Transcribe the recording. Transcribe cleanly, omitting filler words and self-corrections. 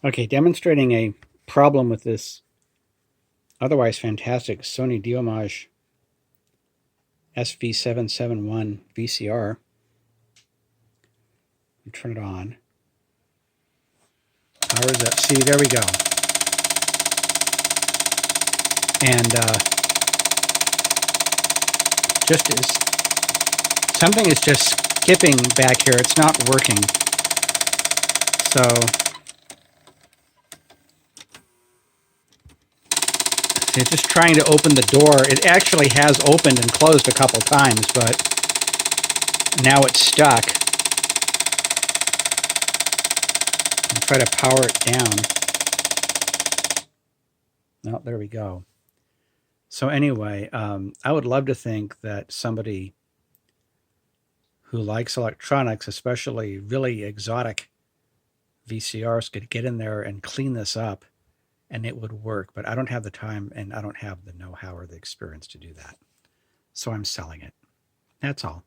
Okay, demonstrating a problem with this otherwise fantastic Sony Diomage SV-771 VCR. Turn it on. Powers up. See, there we go. And just as something is just skipping back here, it's not working. So it's just trying to open the door. It actually has opened and closed a couple times, but now it's stuck. I'll try to power it down. Oh, there we go. So anyway, I would love to think that somebody who likes electronics, especially really exotic VCRs, could get in there and clean this up and it would work. But I don't have the time and I don't have the know-how or the experience to do that. So I'm selling it. That's all.